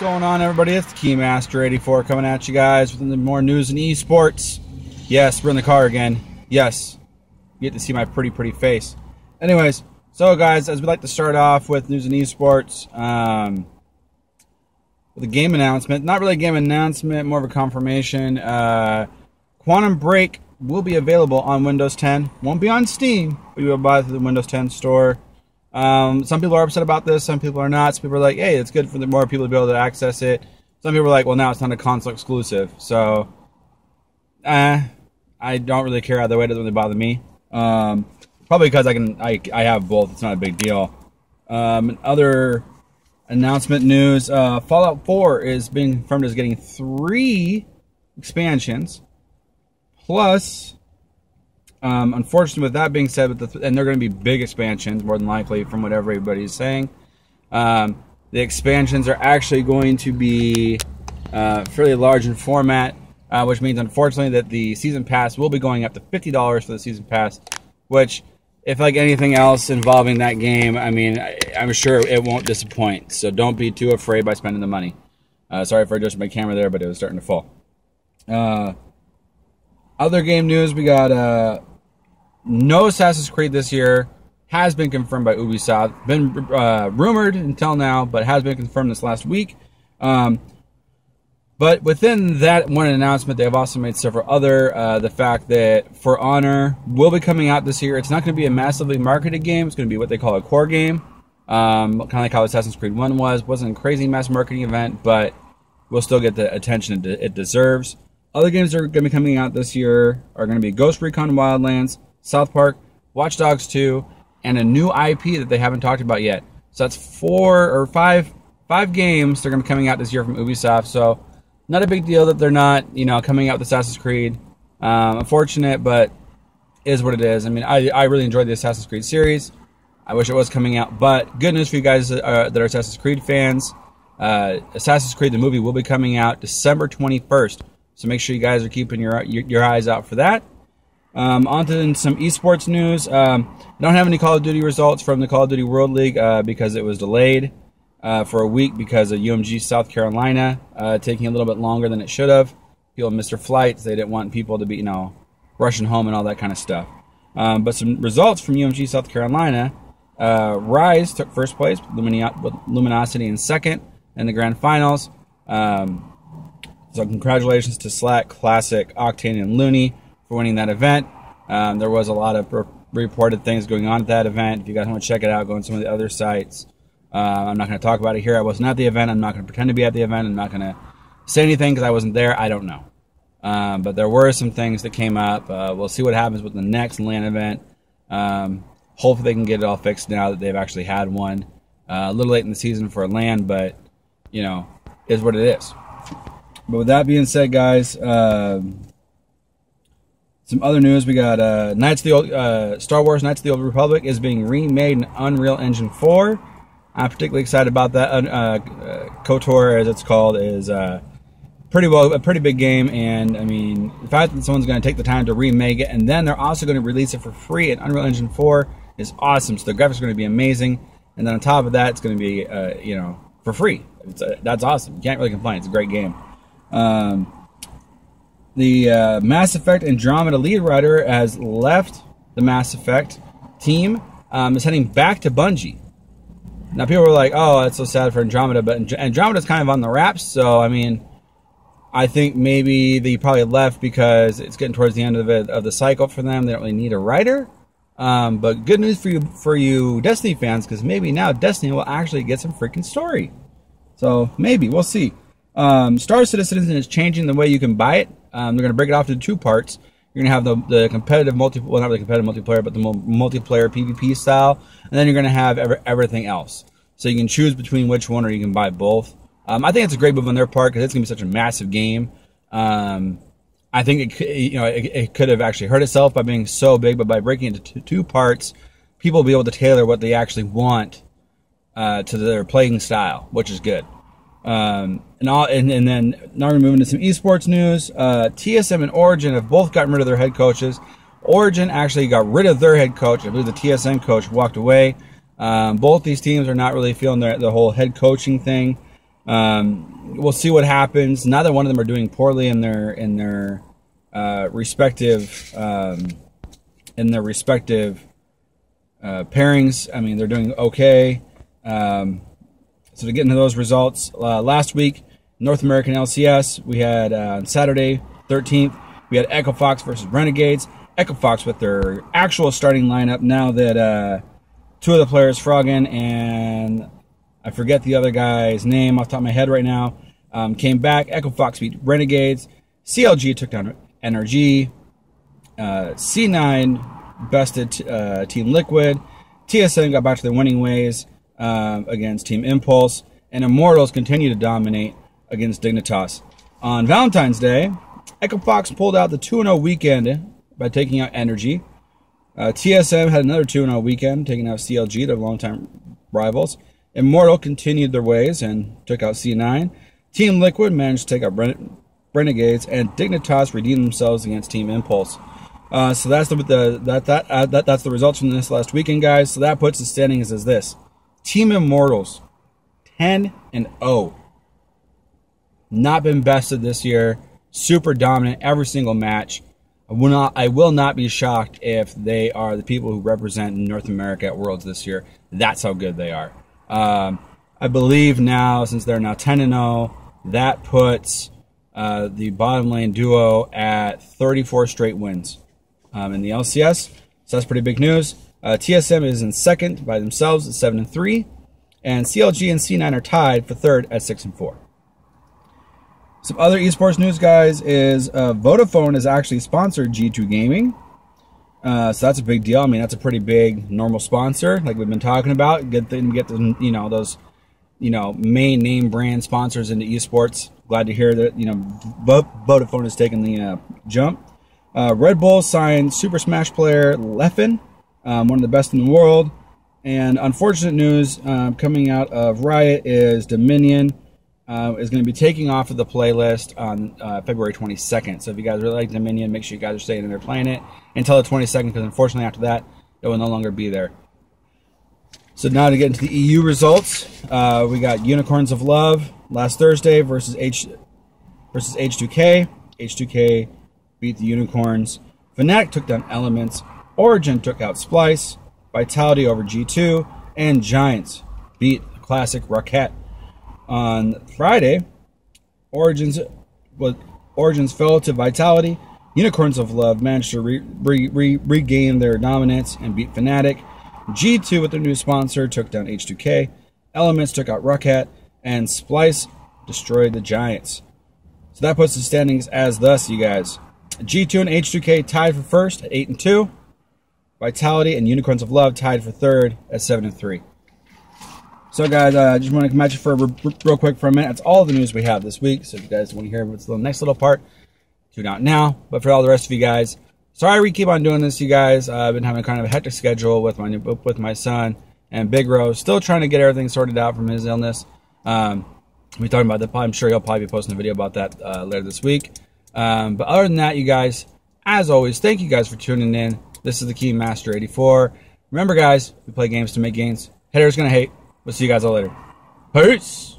going on, everybody? It's Keymaster84 coming at you guys with more news in esports. Yes, we're in the car again. Yes, you get to see my pretty face. Anyways, so guys, as we like to start off with news in esports, with a game announcement. Not really a game announcement, more of a confirmation. Quantum Break will be available on Windows 10. Won't be on Steam, but you will buy it through the Windows 10 store. Some people are upset about this, some people are not. Some people are like, hey, it's good for the more people to be able to access it. Some people are like, well, now it's not a console exclusive. So, I don't really care either way. It doesn't really bother me. Probably because I have both. It's not a big deal. Other announcement news, Fallout 4 is being confirmed as getting 3 expansions. Plus, unfortunately, with that being said, and they're going to be big expansions, more than likely, from what everybody's saying. The expansions are actually going to be fairly large in format, which means, unfortunately, that the Season Pass will be going up to $50 for the Season Pass, which, if like anything else involving that game, I mean, I'm sure it won't disappoint. So don't be too afraid by spending the money. Sorry for adjusting my camera there, but it was starting to fall. Other game news, we got no Assassin's Creed this year. Has been confirmed by Ubisoft. Been rumored until now, but has been confirmed this last week. But within that one announcement, they have also made several other. The fact that For Honor will be coming out this year. It's not going to be a massively marketed game. It's going to be what they call a core game. Kind of like how Assassin's Creed 1 was. Wasn't a crazy mass marketing event, but will still get the attention it deserves. Other games that are going to be coming out this year are going to be Ghost Recon Wildlands, South Park, Watch Dogs 2, and a new IP that they haven't talked about yet. So that's 4 or 5 games that are going to be coming out this year from Ubisoft. So not a big deal that they're not, coming out with Assassin's Creed. Unfortunate, but is what it is. I mean, I really enjoyed the Assassin's Creed series. I wish it was coming out, but good news for you guys that are Assassin's Creed fans. Assassin's Creed the movie will be coming out December 21st. So make sure you guys are keeping your eyes out for that. On to some esports news. I don't have any Call of Duty results from the Call of Duty World League because it was delayed for a week because of UMG South Carolina taking a little bit longer than it should have. People missed their flights. They didn't want people to be, rushing home and all that kind of stuff. But some results from UMG South Carolina. Rise took first place with Luminosity in second in the grand finals. So congratulations to Slack, Classic, Octane, and Looney for winning that event. There was a lot of reported things going on at that event. If you guys want to check it out, go on some of the other sites. I'm not going to talk about it here. I wasn't at the event. I'm not going to pretend to be at the event. I'm not going to say anything because I wasn't there. I don't know. But there were some things that came up. We'll see what happens with the next LAN event. Hopefully they can get it all fixed now that they've actually had one. A little late in the season for a LAN, but, is what it is. But with that being said, guys, some other news. We got Star Wars Knights of the Old Republic is being remade in Unreal Engine 4. I'm particularly excited about that. KOTOR, as it's called, is a pretty big game, and I mean, the fact that someone's going to take the time to remake it, and then they're also going to release it for free in Unreal Engine 4 is awesome. So the graphics are going to be amazing, and then on top of that, it's going to be for free. That's awesome. You can't really complain. It's a great game. The Mass Effect Andromeda lead writer has left the Mass Effect team, is heading back to Bungie. Now, people were like, oh, that's so sad for Andromeda, but Andromeda's kind of on the wraps, so, I mean, I think maybe they probably left because it's getting towards the end of the cycle for them. They don't really need a writer. But good news for you Destiny fans, because maybe now Destiny will actually get some freaking story. So, maybe. We'll see. Star Citizen is changing the way you can buy it. They're going to break it off into 2 parts. You're going to have the competitive multiplayer, well, not really competitive multiplayer, but the multiplayer PvP style, and then you're going to have everything else. So you can choose between which one, or you can buy both. I think it's a great move on their part because it's going to be such a massive game. I think it could have actually hurt itself by being so big, but by breaking it into 2 parts, people will be able to tailor what they actually want to their playing style, which is good. And then now we're moving to some esports news. TSM and Origin have both gotten rid of their head coaches. Origin actually got rid of their head coach. I believe the TSM coach walked away. Both these teams are not really feeling the whole head coaching thing. We'll see what happens. Neither one of them are doing poorly in their respective pairings. I mean, they're doing okay. So to get into those results, last week, North American LCS, we had on Saturday 13th, we had Echo Fox versus Renegades. Echo Fox with their actual starting lineup now that two of the players, Froggen and I forget the other guy's name off the top of my head right now, came back. Echo Fox beat Renegades. CLG took down NRG. C9 bested Team Liquid. TSM got back to their winning ways against Team Impulse. And Immortals continue to dominate against Dignitas. On Valentine's Day, Echo Fox pulled out the 2-0 weekend by taking out Energy. TSM had another 2-0 weekend, taking out CLG, their longtime rivals. Immortal continued their ways and took out C9. Team Liquid managed to take out Renegades, and Dignitas redeemed themselves against Team Impulse. So that's that's the results from this last weekend, guys. So that puts the standings as this: Team Immortals 10-0, not been bested this year. Super dominant every single match. I will not be shocked if they are the people who represent North America at Worlds this year. That's how good they are. I believe now, since they're now 10-0, that puts the bottom lane duo at 34 straight wins in the LCS. So that's pretty big news. TSM is in second by themselves at 7-3, and CLG and C9 are tied for third at 6-4. Some other esports news, guys, is Vodafone has actually sponsored G2 Gaming. So that's a big deal. I mean, that's a pretty big normal sponsor, like we've been talking about. Good thing to get the, those, main name brand sponsors into esports. Glad to hear that, Vodafone has taken the jump. Red Bull signed Super Smash player Leffen, one of the best in the world. And unfortunate news coming out of Riot is Dominion is going to be taking off of the playlist on February 22nd. So if you guys really like Dominion, make sure you guys are staying in there playing it until the 22nd, because unfortunately after that, it will no longer be there. So now to get into the EU results, we got Unicorns of Love last Thursday versus H2K. H2K beat the Unicorns. Fnatic took down Elements. Origin took out Splice. Vitality over G2. And Giants beat Classic Rocket. On Friday, Origins fell to Vitality. Unicorns of Love managed to regain their dominance and beat Fnatic. G2 with their new sponsor took down H2K. Elements took out Rocket, and Splice destroyed the Giants. So that puts the standings as thus, you guys. G2 and H2K tied for first at 8-2. Vitality and Unicorns of Love tied for third at 7-3. So, guys, I just want to come at you for real quick for a minute. That's all the news we have this week. So if you guys want to hear what's the next little part, tune out now. But for all the rest of you guys, sorry we keep on doing this, you guys. I've been having kind of a hectic schedule with my son and Big Rose. Still trying to get everything sorted out from his illness. We're talking about that. I'm sure he'll probably be posting a video about that later this week. But other than that, you guys, as always, thank you guys for tuning in. This is the Key Master 84. Remember, guys, we play games to make gains. Haters gonna hate. We'll see you guys all later. Peace!